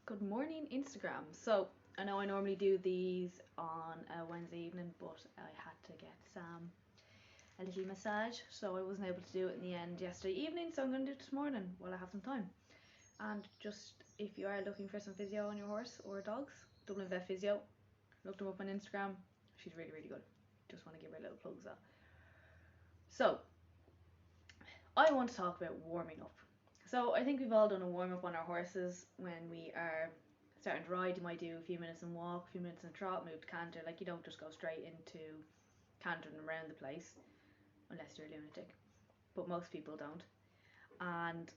Good morning, Instagram. So, I know I normally do these on a Wednesday evening, but I had to get a little massage, so I wasn't able to do it in the end yesterday evening, so I'm going to do it this morning while I have some time. And just if you are looking for some physio on your horse or dogs, Dublin Vet Physio, look them up on Instagram. She's really, really good. Just want to give her a little plugs up. So, I want to talk about warming up. So I think we've all done a warm up on our horses when we are starting to ride. You might do a few minutes in walk, a few minutes in trot, move to canter. Like, you don't just go straight into cantering around the place unless you're a lunatic. But most people don't. And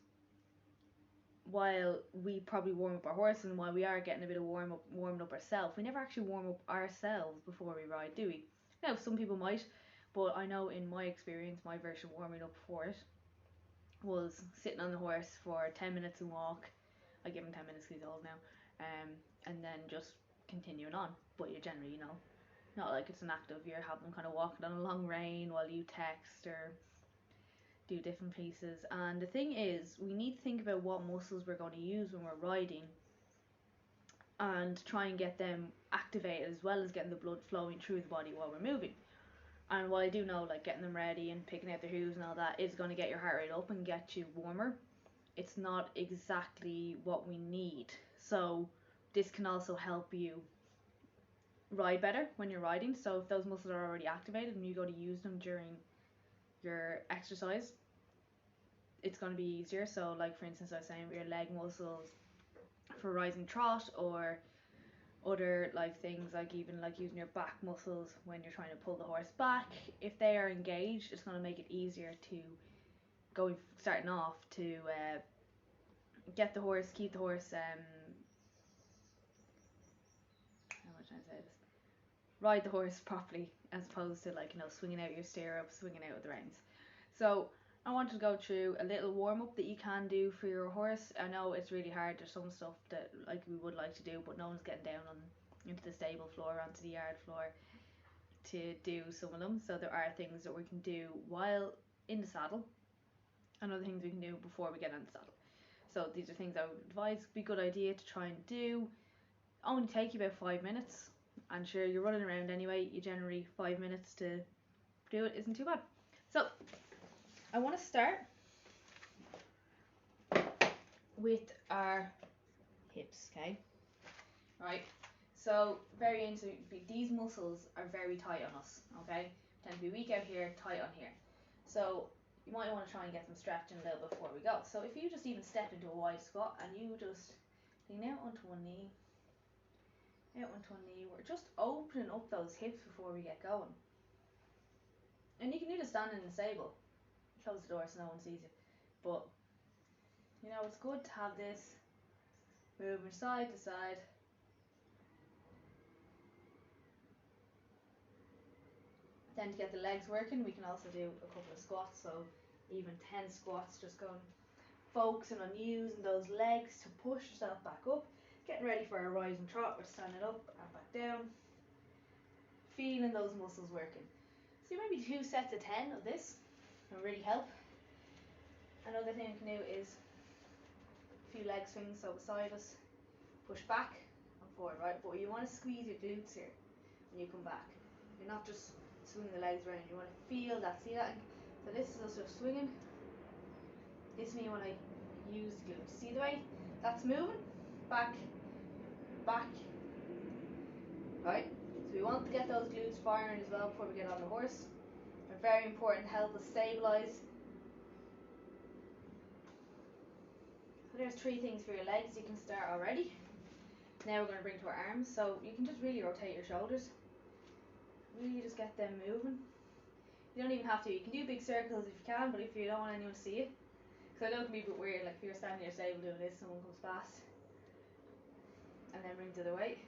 while we probably warm up our horse and while we are getting a bit of warming up ourselves, we never actually warm up ourselves before we ride, do we? Now some people might, but I know in my experience, my version of warming up for it was sitting on the horse for 10 minutes and walk. I give him 10 minutes because he's old now. And then just continuing on. But you generally, not like it's an active, you're having them kind of walking on a long rein while you text or do different pieces. And the thing is, we need to think about what muscles we're going to use when we're riding and try and get them activated as well as getting the blood flowing through the body while we're moving. And while I do know, like, getting them ready and picking out their hooves and all that is going to get your heart rate up and get you warmer, it's not exactly what we need. So this can also help you ride better when you're riding. So if those muscles are already activated and you go to use them during your exercise, it's going to be easier. So, like, for instance, I was saying, your leg muscles for rising trot, or other like things like even like using your back muscles when you're trying to pull the horse back, if they are engaged, it's going to make it easier to starting off to get the horse, keep the horse, how am I trying to say this, ride the horse properly, as opposed to, like, swinging out your stirrups, swinging out with the reins. So I wanted to go through a little warm up that you can do for your horse. I know it's really hard. There's some stuff that, like, we would like to do, but no one's getting down into the stable floor, onto the yard floor to do some of them. So there are things that we can do while in the saddle, and other things we can do before we get on the saddle. So these are things I would advise be a good idea to try and do. Only take you about 5 minutes, and sure, you're running around anyway. You generally 5 minutes to do it isn't too bad. So I want to start with our hips, okay? Right. So very into these muscles are very tight on us, okay? Tend to be weak out here, tight on here. So you might want to try and get them stretching a little before we go. So if you just even step into a wide squat and you just lean out onto one knee, out onto one knee, we're just opening up those hips before we get going. And you can do this standing in the stable. Close the door so no one sees you. But it's good to have this moving side to side. Then to get the legs working, we can also do a couple of squats. So even 10 squats, just going, focusing on using those legs to push yourself back up, getting ready for a rise and trot, we're standing up and back down, feeling those muscles working. So maybe 2 sets of 10 of this will really help. Another thing we can do is a few leg swings, so beside us, push back and forward, right? But you want to squeeze your glutes here when you come back. You're not just swinging the legs around, you want to feel that, see that? So this is us just swinging. This is me when I use the glutes. See the way that's moving? Back, back, right? So we want to get those glutes firing as well before we get on the horse. They're very important to help us stabilise. So there's 3 things for your legs. You can start already. Now we're going to bring to our arms. So you can just really rotate your shoulders. Really just get them moving. You don't even have to. You can do big circles if you can, but if you don't want anyone to see it. Because I know it can be a bit weird, like if you're standing in your stable doing this, someone comes past. And then bring the other way.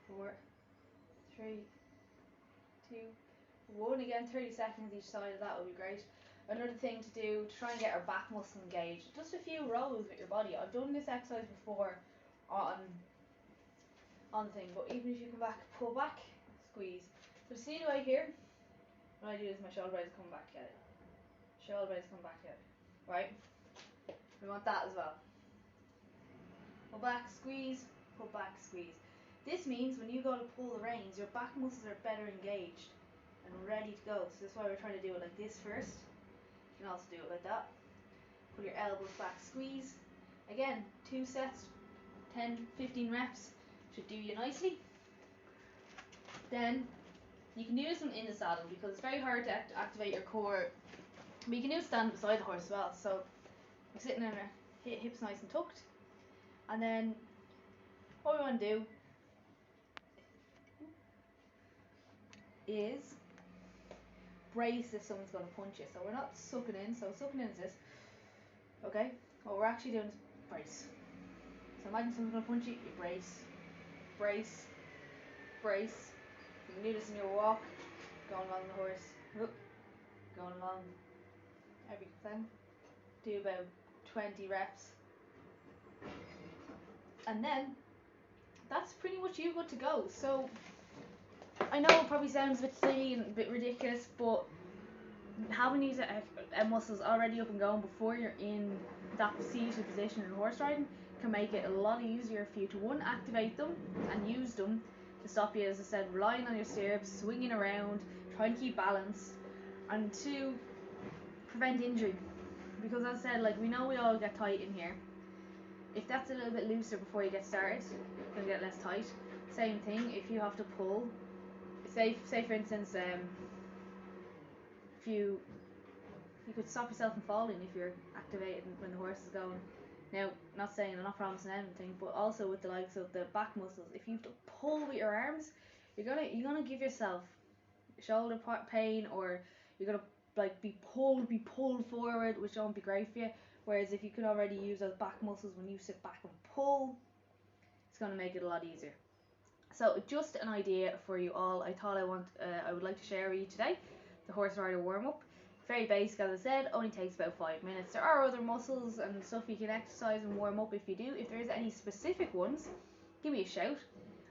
4, 3, 2, 1. Again, 30 seconds each side of that would be great. Another thing to do to try and get our back muscle engaged, just a few rows with your body. I've done this exercise before on the thing, but even if you come back, pull back, squeeze. So see the way here, when I do this, my shoulder blades come back together. Shoulder blades come back together, right? want that as well. Pull back, squeeze, pull back, squeeze. This means when you go to pull the reins, your back muscles are better engaged and ready to go. So that's why we're trying to do it like this first. You can also do it like that. Pull your elbows back, squeeze. Again, 2 sets, 10, 15 reps should do you nicely. Then you can do this one in the saddle because it's very hard to activate your core. But you can do it stand beside the horse as well. So we're sitting in our hips nice and tucked. And then what we want to do is brace if someone's going to punch you. So we're not sucking in. So sucking in is this. Okay? What we're actually doing is brace. So imagine someone's going to punch you, you brace. Brace. Brace. You can do this in your walk. Going along the horse. Going along everything. Do about 20 reps. And then that's pretty much you good to go. So I know it probably sounds a bit silly and a bit ridiculous, but having these muscles already up and going before you're in that seated position in horse riding can make it a lot easier for you to, one, activate them and use them to stop you, as I said, relying on your stirrups, swinging around, trying to keep balance, and two, prevent injury. Because as I said, like, we know we all get tight in here. If that's a little bit looser before you get started, you'll get less tight. Same thing if you have to pull. Say for instance, if you could stop yourself from falling if you're activated when the horse is going. Now, not saying, I'm not promising anything, but also with the likes of the back muscles, if you have to pull with your arms, you're gonna give yourself shoulder pain, or you're gonna like be pulled forward, which won't be great for you. Whereas if you can already use those back muscles when you sit back and pull, it's gonna make it a lot easier. So just an idea for you all. I thought I would like to share with you today the horse rider warm up. Very basic, as I said, only takes about 5 minutes. There are other muscles and stuff you can exercise and warm up if you do. If there is any specific ones, give me a shout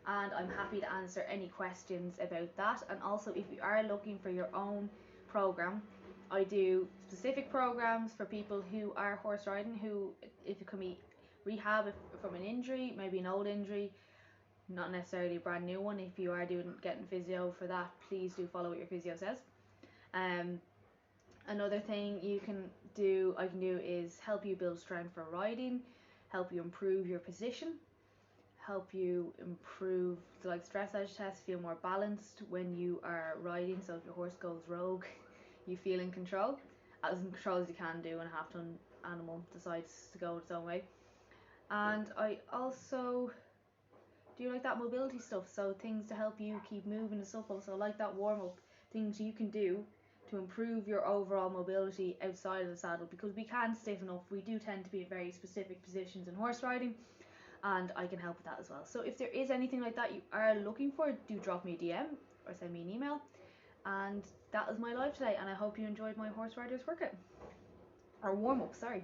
and I'm happy to answer any questions about that. And also, if you are looking for your own program, I do specific programs for people who are horse riding, who, if it can be rehab from an injury, maybe an old injury, not necessarily a brand new one. If you are getting physio for that, please do follow what your physio says. Another thing I can do is help you build strength for riding, help you improve your position, help you improve the stress edge test, feel more balanced when you are riding. So if your horse goes rogue, you feel in control, as in control as you can do when a half-ton animal decides to go its own way. And I also do like that mobility stuff, so things to help you keep moving and stuff. Also like that warm-up, things you can do to improve your overall mobility outside of the saddle, because we can't stiffen up. We do tend to be in very specific positions in horse riding, and I can help with that as well. So if there is anything like that you are looking for, do drop me a DM or send me an email. And that was my live today, and I hope you enjoyed my horse riders workout, or warm-up, sorry.